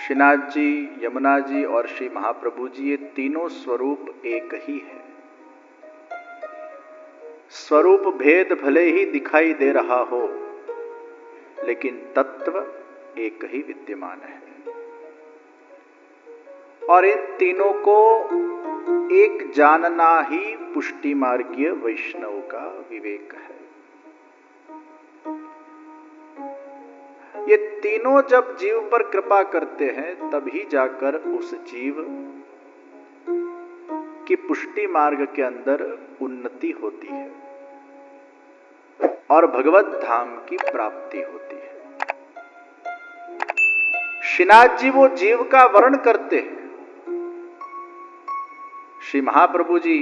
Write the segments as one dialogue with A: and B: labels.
A: श्रीनाथ जी, यमुना जी और श्री महाप्रभु जी, ये तीनों स्वरूप एक ही है। स्वरूप भेद भले ही दिखाई दे रहा हो, लेकिन तत्व एक ही विद्यमान है। और इन तीनों को एक जानना ही पुष्टि मार्गीय वैष्णव का विवेक है। ये तीनों जब जीव पर कृपा करते हैं, तभी जाकर उस जीव की पुष्टि मार्ग के अंदर उन्नति होती है और भगवत धाम की प्राप्ति होती है। श्रीनाथ जी वो जीव का वर्ण करते हैं, श्री महाप्रभु जी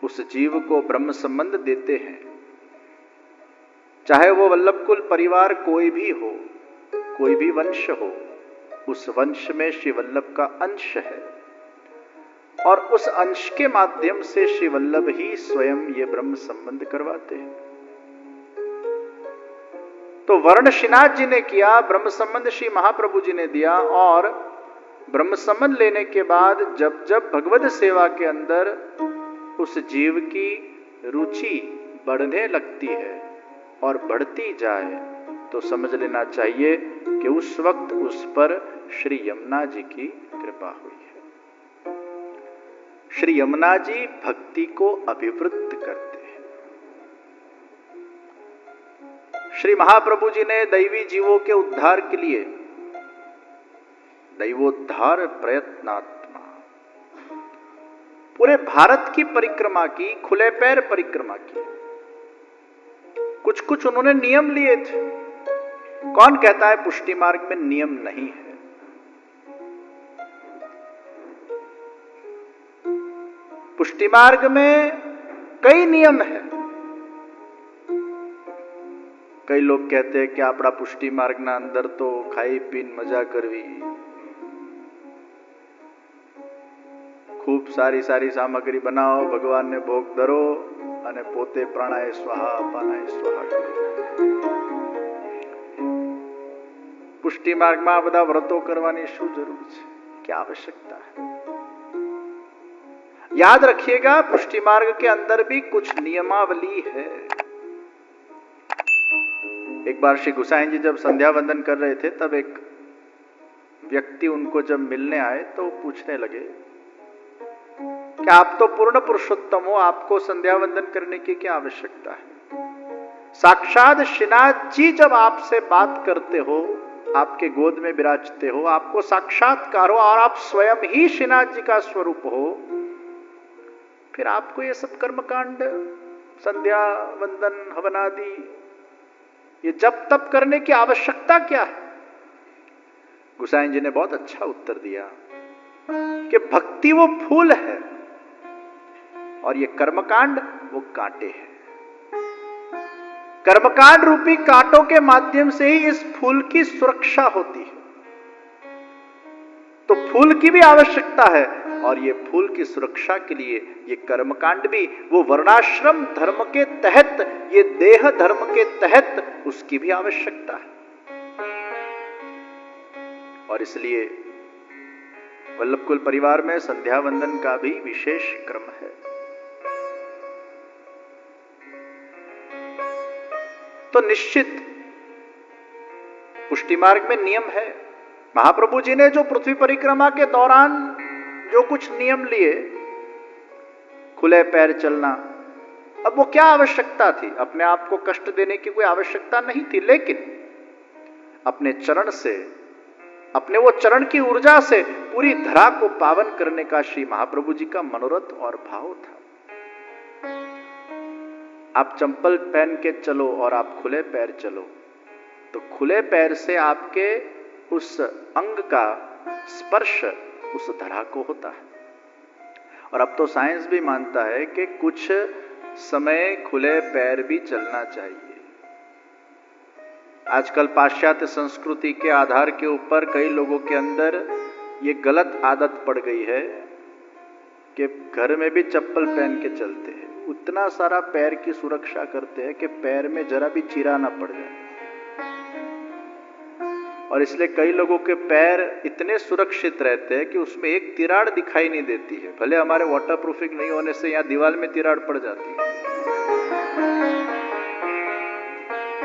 A: उस जीव को ब्रह्म संबंध देते हैं। चाहे वो वल्लभकुल परिवार कोई भी हो, कोई भी वंश हो, उस वंश में श्री वल्लभ का अंश है और उस अंश के माध्यम से श्री वल्लभ ही स्वयं ये ब्रह्म संबंध करवाते हैं। तो वर्ण श्रीनाथ जी ने किया, ब्रह्म संबंध श्री महाप्रभु जी ने दिया। और ब्रह्म संबंध लेने के बाद जब जब भगवत सेवा के अंदर उस जीव की रुचि बढ़ने लगती है और बढ़ती जाए, तो समझ लेना चाहिए कि उस वक्त उस पर श्री यमुना जी की कृपा हुई है। श्री यमुना जी भक्ति को अभिवृद्ध करते हैं। श्री महाप्रभु जी ने दैवी जीवों के उद्धार के लिए दैवोद्धार प्रयत्नात्मा पूरे भारत की परिक्रमा की, खुले पैर परिक्रमा की। कुछ कुछ उन्होंने नियम लिए थे। कौन कहता है पुष्टि मार्ग में नियम नहीं है? पुष्टि मार्ग में कई नियम है। कई लोग कहते हैं कि आपड़ा पुष्टि मार्ग ना अंदर तो खाई पीन मजा करवी, खूब सारी सामग्री बनाओ, भगवान ने भोग धरो અને પોતે પ્રાણાય સ્વાહા અપાનાય સ્વાહા કરો। પુષ્ટિ માર્ગમાં આ બધા વ્રતો કરવાની શું જરૂર છે? क्या आवश्यकता है? याद रखिएगा, पुष्टि मार्ग के अंदर भी कुछ नियमावली है। एक बार श्री गोसाई जी जब संध्या वंदन कर रहे थे, तब एक व्यक्ति उनको जब मिलने आए तो पूछने लगे कि आप तो पूर्ण पुरुषोत्तम हो, आपको संध्या वंदन करने की क्या आवश्यकता है? साक्षात श्रीनाथ जी जब आपसे बात करते हो, आपके गोद में विराजते हो, आपको साक्षात्कार हो और आप स्वयं ही श्रीनाथ जी का स्वरूप हो, फिर आपको ये सब कर्मकांड, संध्या वंदन, हवन आदि, ये जप तप करने की आवश्यकता क्या है? गोसाई जी ने बहुत अच्छा उत्तर दिया कि भक्ति वो फूल है और ये कर्मकांड वो कांटे हैं। कर्मकांड रूपी कांटों के माध्यम से ही इस फूल की सुरक्षा होती है। तो फूल की भी आवश्यकता है और ये फूल की सुरक्षा के लिए ये कर्मकांड भी वो वर्णाश्रम धर्म के तहत, ये देह धर्म के तहत उसकी भी आवश्यकता है। और इसलिए वल्लभकुल परिवार में संध्या वंदन का भी विशेष क्रम है। तो निश्चित पुष्टि मार्ग में नियम है। महाप्रभु जी ने जो पृथ्वी परिक्रमा के दौरान जो कुछ नियम लिए, खुले पैर चलना, अब वो क्या आवश्यकता थी? अपने आप को कष्ट देने की कोई आवश्यकता नहीं थी, लेकिन अपने चरण से, अपने वो चरण की ऊर्जा से पूरी धरा को पावन करने का श्री महाप्रभु जी का मनोरथ और भाव था। आप चंपल पहन के चलो और आप खुले पैर चलो, तो खुले पैर से आपके उस अंग का स्पर्श उस धरा को होता है। और अब तो साइंस भी मानता है कि कुछ समय खुले पैर भी चलना चाहिए। आजकल पाश्चात्य संस्कृति के आधार के ऊपर कई लोगों के अंदर ये गलत आदत पड़ गई है कि घर में भी चप्पल पहन के चलते हैं। उतना सारा पैर की सुरक्षा करते हैं कि पैर में जरा भी चीरा ना पड़ जाए। और इसलिए कई लोगों के पैर इतने सुरक्षित रहते हैं कि उसमें एक तिराड़ दिखाई नहीं देती है। भले हमारे वाटरप्रूफिंग नहीं होने से यहाँ दीवार में तिराड़ पड़ जाती है,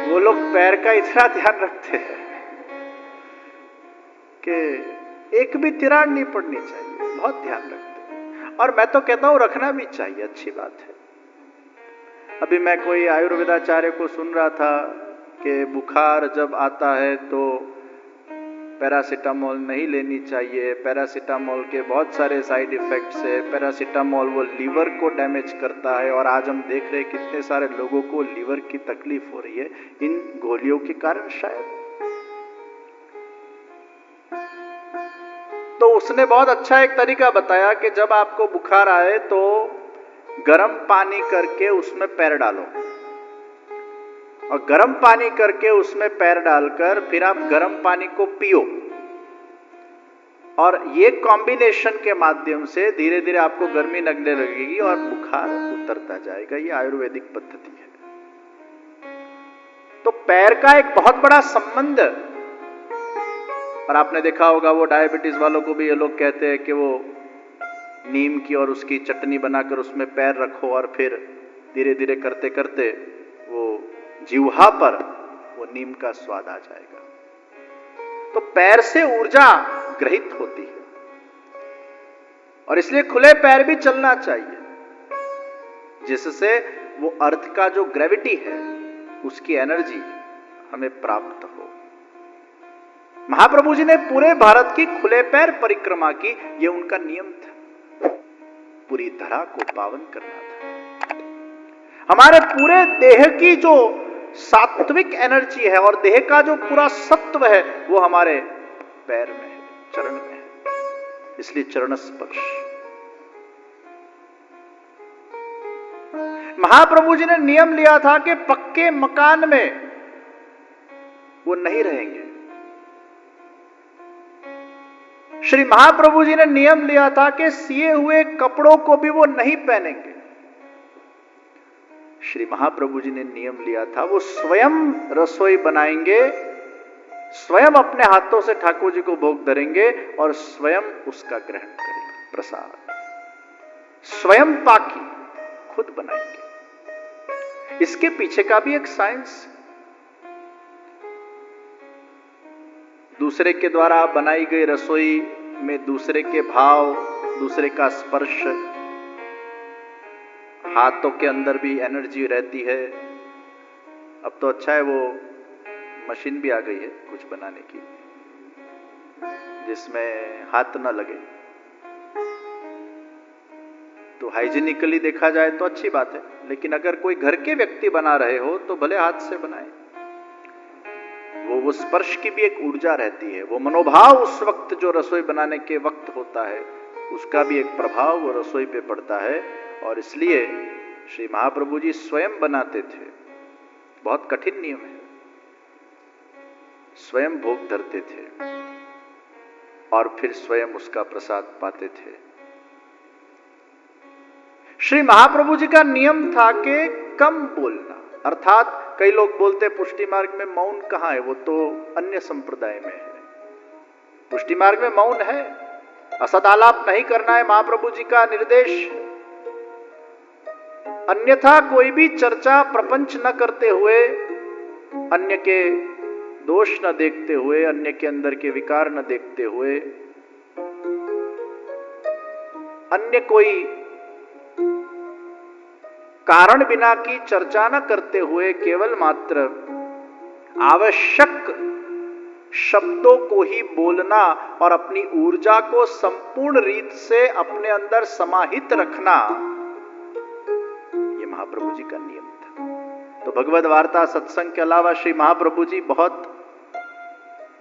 A: वो लोग पैर का इतना ध्यान रखते हैं कि एक भी तिराड़ नहीं पड़नी चाहिए, बहुत ध्यान रखते हैं। और मैं तो कहता हूं रखना भी चाहिए, अच्छी बात है। अभी मैं कोई आयुर्वेदाचार्य को सुन रहा था कि बुखार जब आता है तो पैरासीटामोल नहीं लेनी चाहिए, पैरासीटामोल के बहुत सारे साइड इफेक्ट्स है, पैरासीटामोल वो लीवर को डैमेज करता है। और आज हम देख रहे हैं कितने सारे लोगों को लीवर की तकलीफ हो रही है इन गोलियों के कारण शायद। तो उसने बहुत अच्छा एक तरीका बताया कि जब आपको बुखार आए तो गर्म पानी करके उसमें पैर डालो, और गर्म पानी करके उसमें पैर डालकर फिर आप गर्म पानी को पियो, और ये कॉम्बिनेशन के माध्यम से धीरे धीरे आपको गर्मी लगने लगेगी और बुखार उतरता जाएगा। ये आयुर्वेदिक पद्धति है। तो पैर का एक बहुत बड़ा संबंध, और आपने देखा होगा वो डायबिटीज वालों को भी ये लोग कहते हैं कि वो नीम की और उसकी चटनी बनाकर उसमें पैर रखो और फिर धीरे धीरे करते करते वो जिह्वा पर वो नीम का स्वाद आ जाएगा। तो पैर से ऊर्जा ग्रहित होती है, और इसलिए खुले पैर भी चलना चाहिए, जिससे वो अर्थ का जो ग्रेविटी है उसकी एनर्जी हमें प्राप्त हो। महाप्रभु जी ने पूरे भारत की खुले पैर परिक्रमा की, यह उनका नियम था। पूरी धरा को पावन करना था। हमारे पूरे देह की जो सात्विक एनर्जी है और देह का जो पूरा सत्व है वो हमारे पैर में है, चरण में है। इसलिए चरण स्पर्श। महाप्रभु जी ने नियम लिया था कि पक्के मकान में वो नहीं रहेंगे। श्री महाप्रभु जी ने नियम लिया था कि सिए हुए कपड़ों को भी वो नहीं पहनेंगे। श्री महाप्रभु जी ने नियम लिया था वो स्वयं रसोई बनाएंगे, स्वयं अपने हाथों से ठाकुर जी को भोग धरेंगे और स्वयं उसका ग्रहण करेंगे, प्रसाद स्वयं पाकी खुद बनाएंगे। इसके पीछे का भी एक साइंस, दूसरे के द्वारा बनाई गई रसोई में दूसरे के भाव, दूसरे का स्पर्श, हाथों के अंदर भी एनर्जी रहती है। अब तो अच्छा है वो मशीन भी आ गई है कुछ बनाने की जिसमें हाथ न लगे, तो हाइजीनिकली देखा जाए तो अच्छी बात है। लेकिन अगर कोई घर के व्यक्ति बना रहे हो तो भले हाथ से बनाए, वो स्पर्श की भी एक ऊर्जा रहती है, वो मनोभाव उस वक्त जो रसोई बनाने के वक्त होता है उसका भी एक प्रभाव वो रसोई पे पड़ता है। और इसलिए श्री महाप्रभु जी स्वयं बनाते थे, बहुत कठिन नियम है, स्वयं भोग धरते थे और फिर स्वयं उसका प्रसाद पाते थे। श्री महाप्रभु जी का नियम था कि कम बोलना, अर्थात कई लोग बोलते पुष्टि मार्ग में मौन कहां है, वो तो अन्य संप्रदाय में है। पुष्टि मार्ग में मौन है, असदालाप नहीं करना है, महाप्रभु जी का निर्देश। अन्यथा कोई भी चर्चा प्रपंच न करते हुए, अन्य के दोष न देखते हुए, अन्य के अंदर के विकार न देखते हुए, अन्य कोई कारण बिना की चर्चा न करते हुए केवल मात्र आवश्यक शब्दों को ही बोलना और अपनी ऊर्जा को संपूर्ण रीत से अपने अंदर समाहित रखना, ये महाप्रभु जी का नियम था। तो भगवद वार्ता सत्संग के अलावा श्री महाप्रभु जी बहुत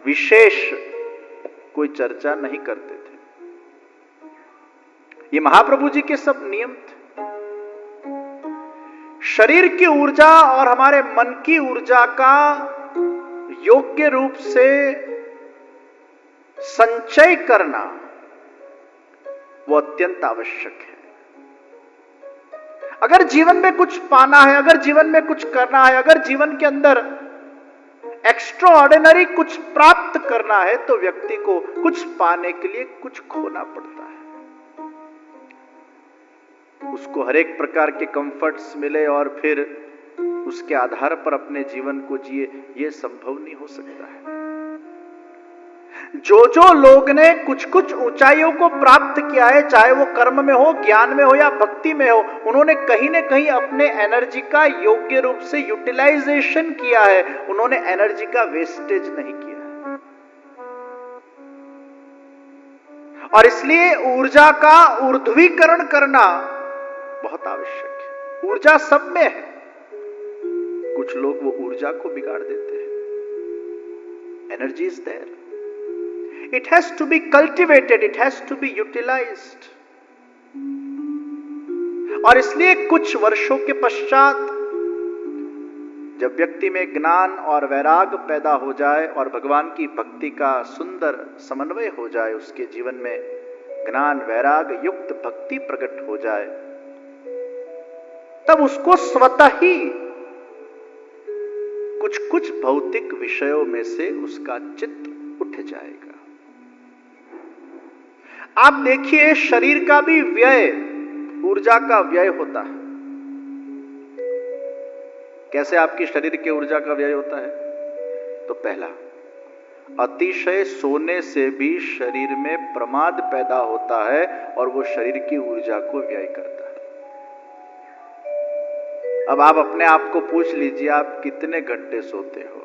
A: विशेष कोई चर्चा नहीं करते थे। ये महाप्रभु जी के सब नियम थे। शरीर की ऊर्जा और हमारे मन की ऊर्जा का योग्य रूप से संचय करना वो अत्यंत आवश्यक है। अगर जीवन में कुछ पाना है, अगर जीवन में कुछ करना है, अगर जीवन के अंदर एक्स्ट्रा ऑर्डिनरी कुछ प्राप्त करना है तो व्यक्ति को कुछ पाने के लिए कुछ खोना पड़ता है। उसको हर एक प्रकार के कंफर्ट्स मिले और फिर उसके आधार पर अपने जीवन को जिए, यह संभव नहीं हो सकता है। जो जो लोग ने कुछ कुछ ऊंचाइयों को प्राप्त किया है, चाहे वो कर्म में हो, ज्ञान में हो या भक्ति में हो, उन्होंने कहीं ना कहीं अपने एनर्जी का योग्य रूप से यूटिलाइजेशन किया है। उन्होंने एनर्जी का वेस्टेज नहीं किया है। और इसलिए ऊर्जा का ऊर्ध्वीकरण करना बहुत आवश्यक है। ऊर्जा सब में है, कुछ लोग वो ऊर्जा को बिगाड़ देते हैं। Energy is there, it has to be cultivated, it has to be utilized। और इसलिए कुछ वर्षों के पश्चात जब व्यक्ति में ज्ञान और वैराग पैदा हो जाए और भगवान की भक्ति का सुंदर समन्वय हो जाए, उसके जीवन में ज्ञान वैराग युक्त भक्ति प्रकट हो जाए, तब उसको स्वतः ही कुछ कुछ भौतिक विषयों में से उसका चित्त उठ जाएगा। आप देखिए, शरीर का भी व्यय ऊर्जा का व्यय होता है। कैसे आपकी शरीर के ऊर्जा का व्यय होता है? तो पहला, अतिशय सोने से भी शरीर में प्रमाद पैदा होता है और वो शरीर की ऊर्जा को व्यय करता है। अब आप अपने आप को पूछ लीजिए, आप कितने घंटे सोते हो?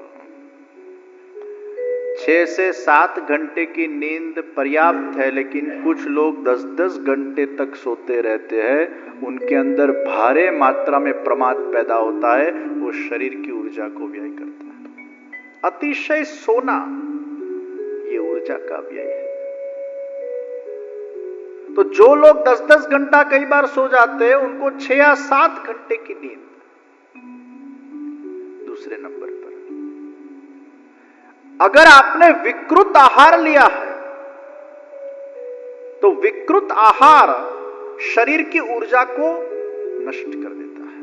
A: 6 से 7 घंटे की नींद पर्याप्त है, लेकिन कुछ लोग 10-10 घंटे तक सोते रहते हैं। उनके अंदर भारी मात्रा में प्रमाद पैदा होता है, वो शरीर की ऊर्जा को व्यय करता है। अतिशय सोना ये ऊर्जा का व्यय है। तो जो लोग 10-10 घंटा कई बार सो जाते हैं, उनको 6 या 7 घंटे की नींद। दूसरे नंबर पर, अगर आपने विकृत आहार लिया है तो विकृत आहार शरीर की ऊर्जा को नष्ट कर देता है।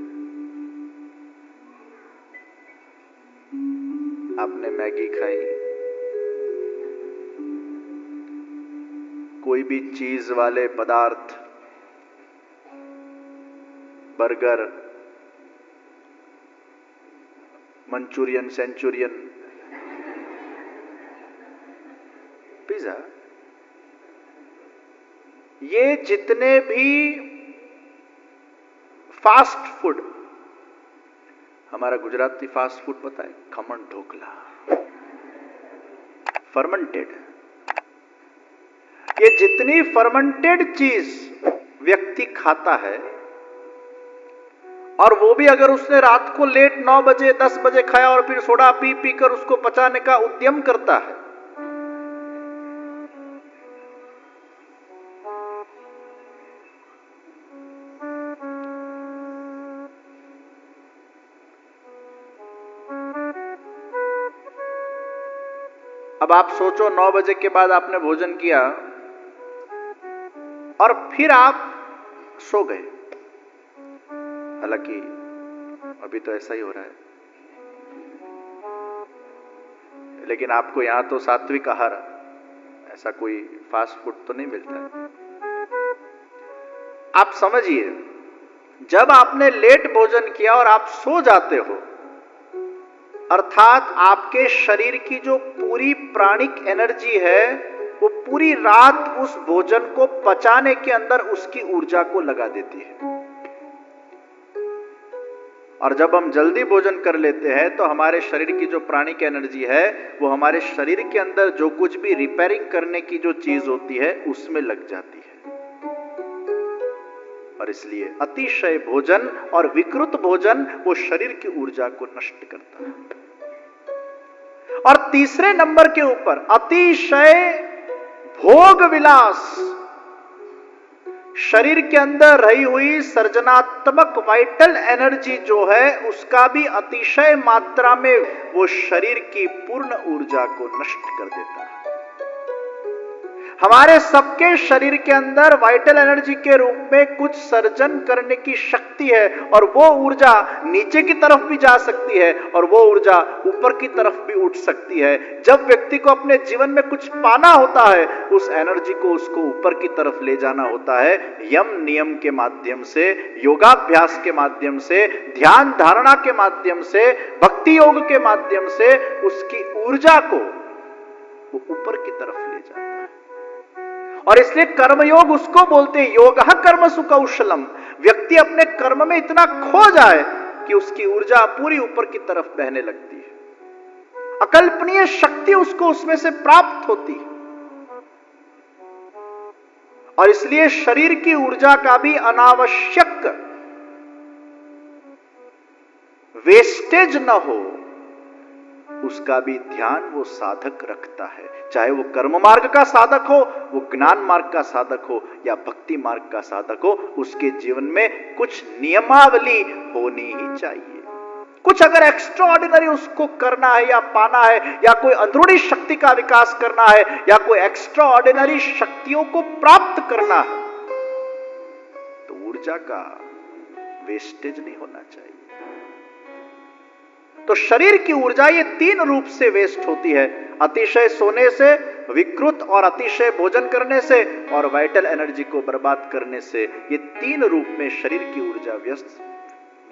A: आपने मैगी खाई, कोई भी चीज वाले पदार्थ, बर्गर, मंचूरियन, सेंचुरियन, पिज्जा, ये जितने भी फास्ट फूड, हमारा गुजराती फास्ट फूड पता है, खमण ढोकला, फर्मेंटेड, ये जितनी फर्मेंटेड चीज व्यक्ति खाता है, और वो भी अगर उसने रात को लेट 9 बजे 10 बजे खाया और फिर सोडा पी पी कर उसको पचाने का उद्यम करता है, अब आप सोचो 9 बजे के बाद आपने भोजन किया और फिर आप सो गए। हालांकि अभी तो ऐसा ही हो रहा है, लेकिन आपको यहां तो सात्विक आहार, ऐसा कोई फास्ट फूड तो नहीं मिलता है। आप समझिए, जब आपने लेट भोजन किया और आप सो जाते हो, अर्थात आपके शरीर की जो पूरी प्राणिक एनर्जी है वो पूरी रात उस भोजन को पचाने के अंदर उसकी ऊर्जा को लगा देती है। और जब हम जल्दी भोजन कर लेते हैं तो हमारे शरीर की जो प्राणिक एनर्जी है वो हमारे शरीर के अंदर जो कुछ भी रिपेयरिंग करने की जो चीज होती है उसमें लग जाती है। और इसलिए अतिशय भोजन और विकृत भोजन वो शरीर की ऊर्जा को नष्ट करता है। और तीसरे नंबर के ऊपर अतिशय भोग विलास, शरीर के अंदर रही हुई सर्जनात्मक वाइटल एनर्जी जो है उसका भी अतिशय मात्रा में वो शरीर की पूर्ण ऊर्जा को नष्ट कर देता है। हमारे सबके शरीर के अंदर वाइटल एनर्जी के रूप में कुछ सर्जन करने की शक्ति है, और वो ऊर्जा नीचे की तरफ भी जा सकती है और वो ऊर्जा ऊपर की तरफ भी उठ सकती है। जब व्यक्ति को अपने जीवन में कुछ पाना होता है, उस एनर्जी को उसको ऊपर की तरफ ले जाना होता है, यम नियम के माध्यम से, योगाभ्यास के माध्यम से, ध्यान धारणा के माध्यम से, भक्ति योग के माध्यम से उसकी ऊर्जा को वो ऊपर की तरफ ले जाता है। और इसलिए कर्मयोग उसको बोलते हैं योगः कर्मसु कौशलम। व्यक्ति अपने कर्म में इतना खो जाए कि उसकी ऊर्जा पूरी ऊपर की तरफ बहने लगती है, अकल्पनीय शक्ति उसको उसमें से प्राप्त होती है। और इसलिए शरीर की ऊर्जा का भी अनावश्यक वेस्टेज न हो, उसका भी ध्यान वो साधक रखता है। चाहे वो कर्म मार्ग का साधक हो, वो ज्ञान मार्ग का साधक हो, या भक्ति मार्ग का साधक हो, उसके जीवन में कुछ नियमावली होनी ही चाहिए। कुछ अगर एक्स्ट्रा ऑर्डिनरी उसको करना है या पाना है, या कोई अंदरूनी शक्ति का विकास करना है, या कोई एक्स्ट्रा ऑर्डिनरी शक्तियों को प्राप्त करना है, तो ऊर्जा का वेस्टेज नहीं होना चाहिए। तो शरीर की ऊर्जा ये तीन रूप से वेस्ट होती है, अतिशय सोने से, विकृत और अतिशय भोजन करने से, और वाइटल एनर्जी को बर्बाद करने से। ये तीन रूप में शरीर की ऊर्जा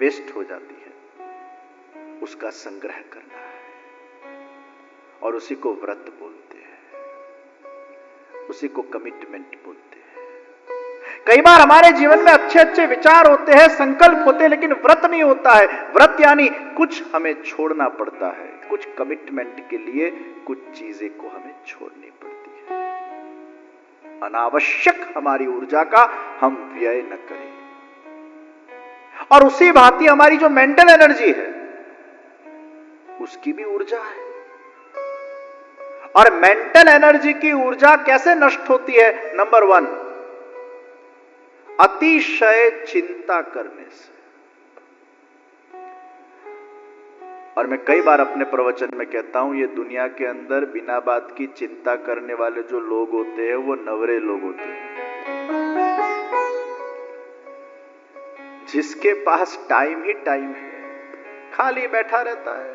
A: वेस्ट हो जाती है। उसका संग्रह करना है, और उसी को व्रत बोलते हैं, उसी को कमिटमेंट बोलते हैं। कई बार हमारे जीवन में अच्छे अच्छे विचार होते हैं, संकल्प होते हैं, लेकिन व्रत नहीं होता है। व्रत यानी कुछ हमें छोड़ना पड़ता है, कुछ कमिटमेंट के लिए कुछ चीजें को हमें छोड़नी पड़ती है। अनावश्यक हमारी ऊर्जा का हम व्यय न करें। और उसी भांति हमारी जो मेंटल एनर्जी है, उसकी भी ऊर्जा है। और मेंटल एनर्जी की ऊर्जा कैसे नष्ट होती है? नंबर 1, अतिशय चिंता करने से। और मैं कई बार अपने प्रवचन में कहता हूं, ये दुनिया के अंदर बिना बात की चिंता करने वाले जो लोग होते हैं, वो नवरे लोग होते हैं। जिसके पास टाइम ही टाइम है, खाली बैठा रहता है,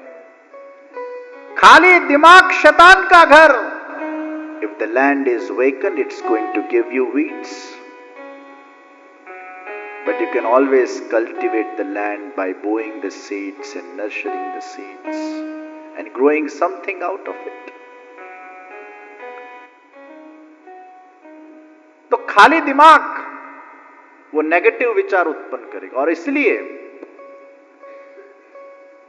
A: खाली दिमाग शैतान का घर। If the land is vacant, it's going to give you weeds. But you can always cultivate the land by sowing the seeds and nurturing the seeds and growing something out of it. तो खाली दिमाग वो negative विचार उत्पन्न करेगा। और इसलिए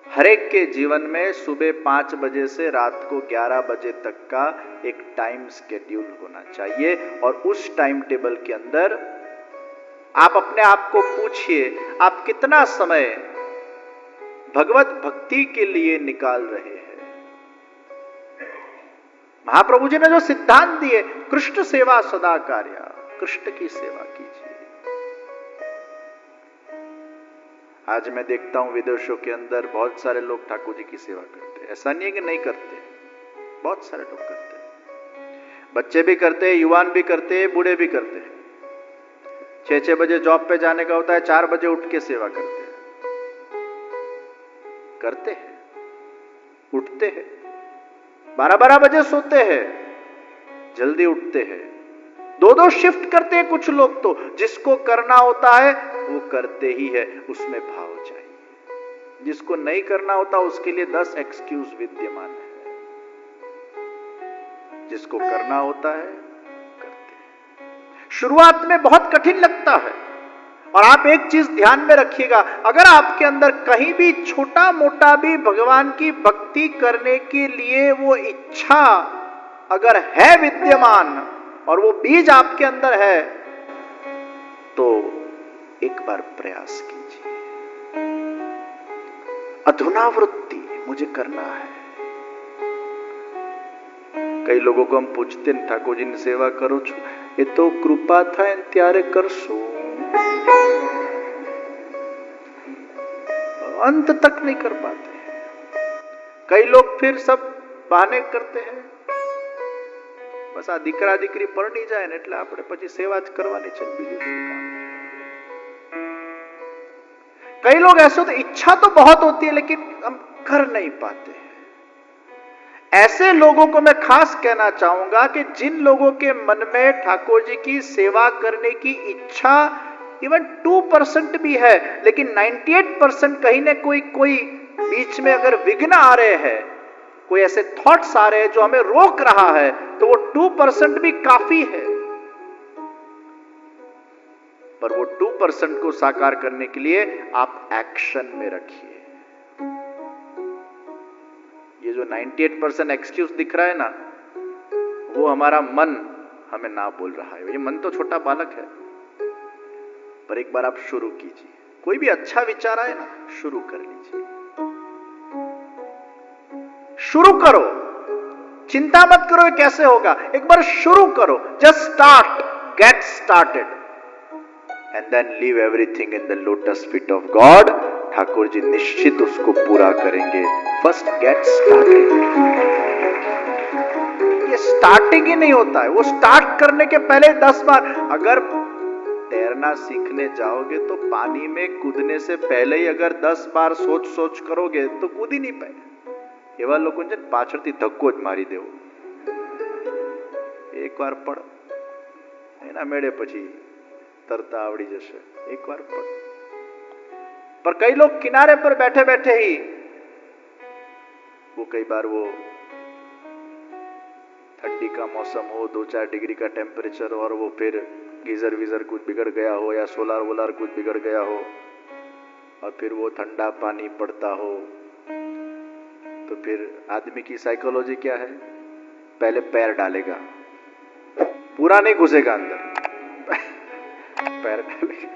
A: हरेक के जीवन में सुबह 5 बजे से रात को 11 बजे तक का एक टाइम स्केड्यूल होना चाहिए। और उस टाइम टेबल के अंदर आप अपने आप को पूछिए, आप कितना समय भगवत भक्ति के लिए निकाल रहे हैं। महाप्रभु जी ने जो सिद्धांत दिए, कृष्ण सेवा सदा कार्य, कृष्ण की सेवा कीजिए। आज मैं देखता हूं विदेशों के अंदर बहुत सारे लोग ठाकुर जी की सेवा करते हैं। ऐसा नहीं है कि नहीं करते, बहुत सारे लोग करते हैं। बच्चे भी करते हैं, युवान भी करते हैं, बूढ़े भी करते हैं। 6-6 बजे जॉब पे जाने का होता है, 4 बजे उठ के सेवा करते हैं, उठते हैं, 12-12 बजे सोते हैं, जल्दी उठते हैं, 2-2 शिफ्ट करते हैं कुछ लोग। तो जिसको करना होता है वो करते ही है, उसमें भाव चाहिए। जिसको नहीं करना होता उसके लिए 10 एक्सक्यूज विद्यमान है। जिसको करना होता है करते हैं। शुरुआत में बहुत कठिन लगता है। और आप एक चीज ध्यान में रखिएगा, अगर आपके अंदर कहीं भी छोटा मोटा भी भगवान की भक्ति करने के लिए वो इच्छा अगर है विद्यमान और वो बीज आपके अंदर है, तो एक बार प्रयास कीजिए। अधुनावृत्ति मुझे करना है। कई लोगों को हम पूछते हैं, ठाकुर जी ने सेवा करो छो, ये तो कृपा था त्यारे करसो, अंत तक नहीं कर पाते। कई लोग फिर सब बहाने करते हैं, બસ આ દીકરા દીકરી પરણી જાય ને એટલે આપણે પછી સેવા જ કરવાની છે, બીજું શું કામ। कई लोग ऐसे तो इच्छा तो बहुत होती है लेकिन हम कर नहीं पाते। ऐसे लोगों को मैं खास कहना चाहूंगा कि जिन लोगों के मन में ठाकुर जी की सेवा करने की इच्छा इवन 2% भी है, लेकिन 98% कहीं ना कोई बीच में अगर विघ्न आ रहे हैं, कोई ऐसे थॉट्स आ रहे हैं जो हमें रोक रहा है, तो वो 2% भी काफी है। पर वो 2% को साकार करने के लिए आप एक्शन में रखिए। ये जो 98% एक्सक्यूज दिख रहा है ना, वो हमारा मन हमें ना बोल रहा है। ये मन तो छोटा बालक है, पर एक बार आप शुरू कीजिए। कोई भी अच्छा विचार आए ना, शुरू कर लीजिए, शुरू करो। चिंता मत करो ये कैसे होगा, एक बार शुरू करो। Just start, get started and then leave everything in the lotus feet of God. Thakur ji निश्चित उसको पूरा करेंगे। First get started. ये स्टार्टिंग ही नहीं होता है, वो स्टार्ट करने के पहले 10 बार, अगर तैरना सीखने जाओगे तो पानी में कूदने से पहले ही अगर 10 बार सोच करोगे तो कूद ही नहीं पाए। એવા લોકો છે પાછળથી ધક્કો જ મારી દેવો, એકવાર પડ એના મેળે પછી તરતા આવડી જશે, એકવાર પડ। पर कई लोग किनारे पर बैठे बैठे ही वो कई बार वो ठंडी का मौसम हो, 2-4 डिग्री का टेम्परेचर, और वो फिर गीजर वीजर कुछ बिगड़ गया हो या सोलार वोलार कुछ बिगड़ गया हो, और फिर वो ठंडा पानी पड़ता हो, तो फिर आदमी की साइकोलॉजी क्या है, पहले पैर डालेगा, पूरा नहीं घुसेगा अंदर, पैर डालेगा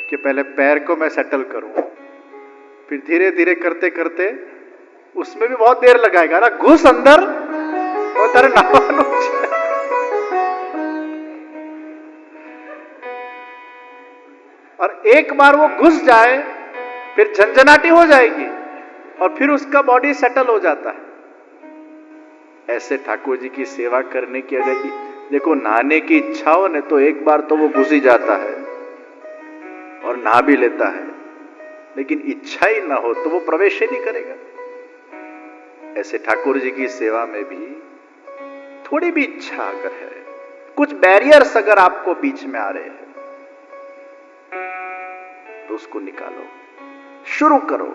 A: कि पहले पैर को मैं सेटल करूं, फिर धीरे धीरे करते करते उसमें भी बहुत देर लगाएगा ना, घुस अंदर और तेरे नावानो छे। और एक बार वो घुस जाए फिर झंझनाटी हो जाएगी और फिर उसका बॉडी सेटल हो जाता है। ऐसे ठाकुर जी की सेवा करने की अगर देखो नहाने की इच्छा हो ना, तो एक बार तो वो घुस ही जाता है और नहा भी लेता है, लेकिन इच्छा ही ना हो तो वो प्रवेश ही नहीं करेगा। ऐसे ठाकुर जी की सेवा में भी थोड़ी भी इच्छा अगर है, कुछ बैरियर्स अगर आपको बीच में आ रहे हैं, तो उसको निकालो, शुरू करो।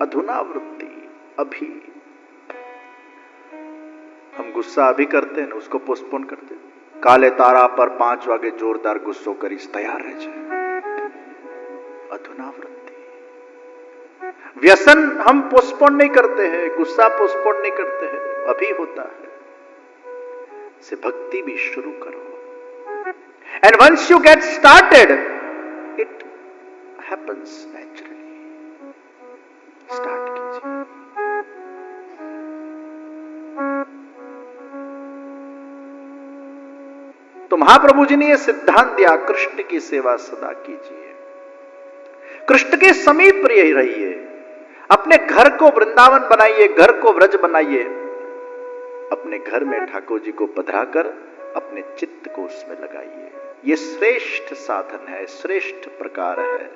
A: अधुना वृत्ति, अभी। हम गुस्सा अभी करते हैं ना, उसको पोस्टपोन करते हैं। काले तारा पर 5 वागे जोरदार गुस्सो करीश, तैयार रह जाए। अधुना वृत्ति। व्यसन हम पोस्टपोन नहीं करते हैं, गुस्सा पोस्टपोन नहीं करते हैं, अभी होता है। से भक्ति भी शुरू करो। And once you get started, it happens naturally. Start कीजिए। तो महाप्रभु जी ने यह सिद्धांत दिया, कृष्ण की सेवा सदा कीजिए, कृष्ण के समीप रहिए, अपने घर को वृंदावन बनाइए, घर को व्रज बनाइए, अपने घर में ठाकुर जी को पधराकर अपने चित्त को उसमें लगाइए। यह श्रेष्ठ साधन है, श्रेष्ठ प्रकार है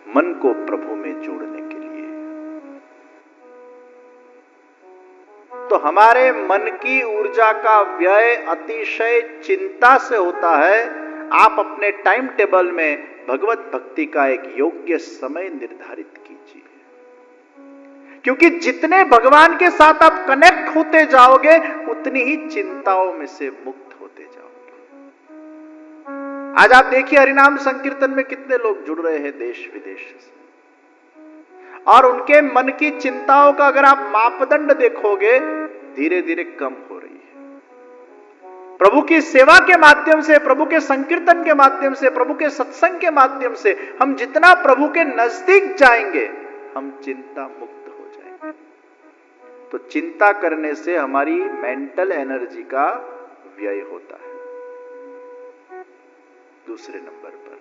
A: मन को प्रभु में जोड़ने के लिए। तो हमारे मन की ऊर्जा का व्यय अतिशय चिंता से होता है। आप अपने टाइम टेबल में भगवत भक्ति का एक योग्य समय निर्धारित कीजिए, क्योंकि जितने भगवान के साथ आप कनेक्ट होते जाओगे, उतनी ही चिंताओं में से मुक्त होते जाओगे। आज आप देखिए हरिनाम संकीर्तन में कितने लोग जुड़ रहे हैं देश विदेश से, और उनके मन की चिंताओं का अगर आप मापदंड देखोगे, धीरे धीरे कम हो रही है। प्रभु की सेवा के माध्यम से, प्रभु के संकीर्तन के माध्यम से, प्रभु के सत्संग के माध्यम से हम जितना प्रभु के नजदीक जाएंगे, हम चिंता मुक्त हो जाएंगे। तो चिंता करने से हमारी मेंटल एनर्जी का व्यय होता है। दूसरे नंबर पर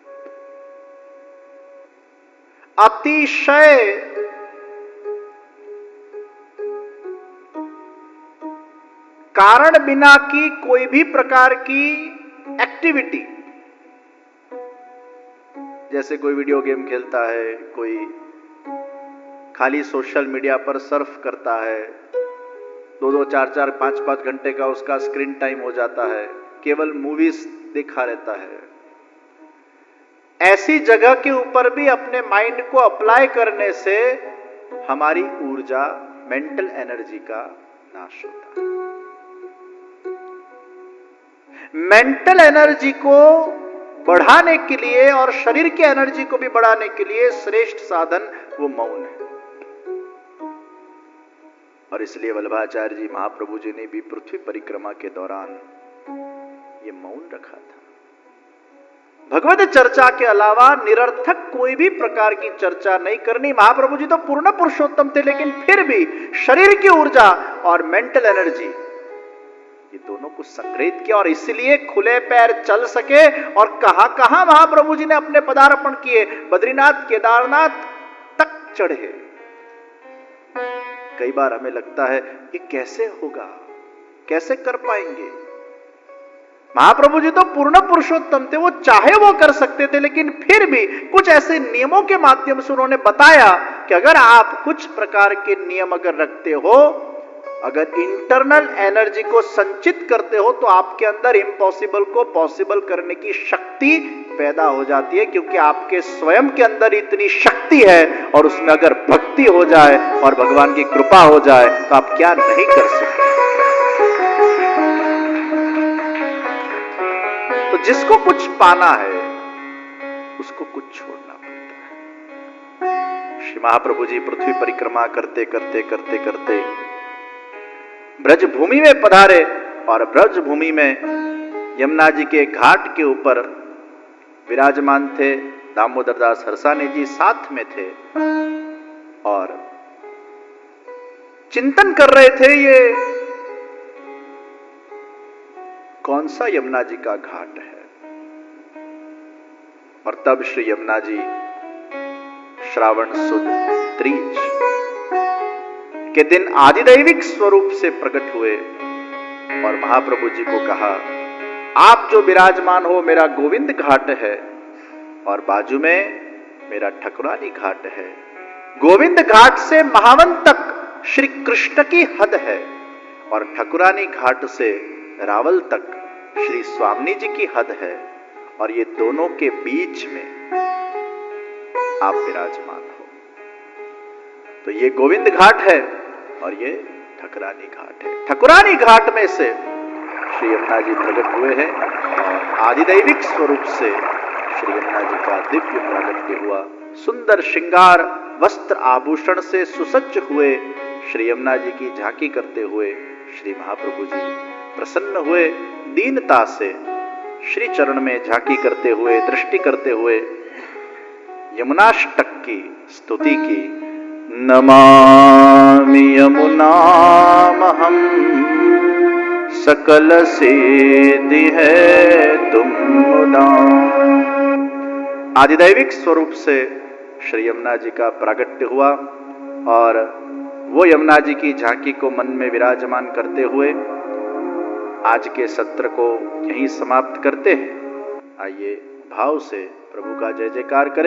A: अतिशय कारण बिना की कोई भी प्रकार की एक्टिविटी, जैसे कोई वीडियो गेम खेलता है, कोई खाली सोशल मीडिया पर सर्फ करता है, 2-2, 4-4, 5-5 घंटे का उसका स्क्रीन टाइम हो जाता है, केवल मूवीज देखा रहता है, ऐसी जगह के ऊपर भी अपने माइंड को अप्लाई करने से हमारी ऊर्जा, मेंटल एनर्जी का नाश होता है। मेंटल एनर्जी को बढ़ाने के लिए और शरीर की एनर्जी को भी बढ़ाने के लिए श्रेष्ठ साधन वो मौन है। और इसलिए वल्लभाचार्य जी महाप्रभु जी ने भी पृथ्वी परिक्रमा के दौरान ये मौन रखा था। भगवत चर्चा के अलावा निरर्थक कोई भी प्रकार की चर्चा नहीं करनी। महाप्रभु जी तो पूर्ण पुरुषोत्तम थे, लेकिन फिर भी शरीर की ऊर्जा और मेंटल एनर्जी ये दोनों को संग्रहित किया और इसलिए खुले पैर चल सके। और कहां कहां महाप्रभु जी ने अपने पदार्पण किए, बद्रीनाथ केदारनाथ तक चढ़े। कई बार हमें लगता है ये कैसे होगा, कैसे कर पाएंगे। महाप्रभु जी तो पूर्ण पुरुषोत्तम थे, वो चाहे वो कर सकते थे, लेकिन फिर भी कुछ ऐसे नियमों के माध्यम से उन्होंने बताया कि अगर आप कुछ प्रकार के नियम अगर रखते हो, अगर इंटरनल एनर्जी को संचित करते हो, तो आपके अंदर इम्पॉसिबल को पॉसिबल करने की शक्ति पैदा हो जाती है, क्योंकि आपके स्वयं के अंदर इतनी शक्ति है। और उसमें अगर भक्ति हो जाए और भगवान की कृपा हो जाए तो आप क्या नहीं कर सकते। तो जिसको कुछ पाना है उसको कुछ छोड़ना पड़ता है। श्री महाप्रभु जी पृथ्वी परिक्रमा करते करते करते करते ब्रज भूमि में पधारे और ब्रज भूमि में यमुना जी के घाट के ऊपर विराजमान थे। दामोदर दास हरसाने जी साथ में थे और चिंतन कर रहे थे ये कौन सा यमुना जी का घाट है। और तब श्री यमुना जी श्रावण सुद त्रीज के दिन आदिदैविक स्वरूप से प्रकट हुए और महाप्रभु जी को कहा, आप जो विराजमान हो मेरा गोविंद घाट है और बाजू में मेरा ठकुरानी घाट है। गोविंद घाट से महावन तक श्री कृष्ण की हद है और ठकुरानी घाट से रावल तक श्री स्वामी जी की हद है, और ये दोनों के बीच में आप विराजमान हो। तो ये गोविंद घाट है और ये ठकुरानी घाट है। ठकुरानी घाट में से श्री यमुना जी प्रकट हुए हैं और आदिदैविक स्वरूप से श्री यमुना जी का दिव्य प्रागट्य हुआ। सुंदर श्रृंगार वस्त्र आभूषण से सुसज्ज हुए श्री यमुना जी की झांकी करते हुए श्री महाप्रभु जी प्रसन्न हुए। दीनता से श्री चरण में झांकी करते हुए, दृष्टि करते हुए यमुनाष्टक की स्तुति की। नमामि यमुनामहं सकल सिद्धि है तुम मुदा। आदिदैविक स्वरूप से श्री यमुना जी का प्रागट्य हुआ और वो यमुना जी की झांकी को मन में विराजमान करते हुए आज के सत्र को यहीं समाप्त करते हैं। आइए भाव से प्रभु का जय जयकार करें।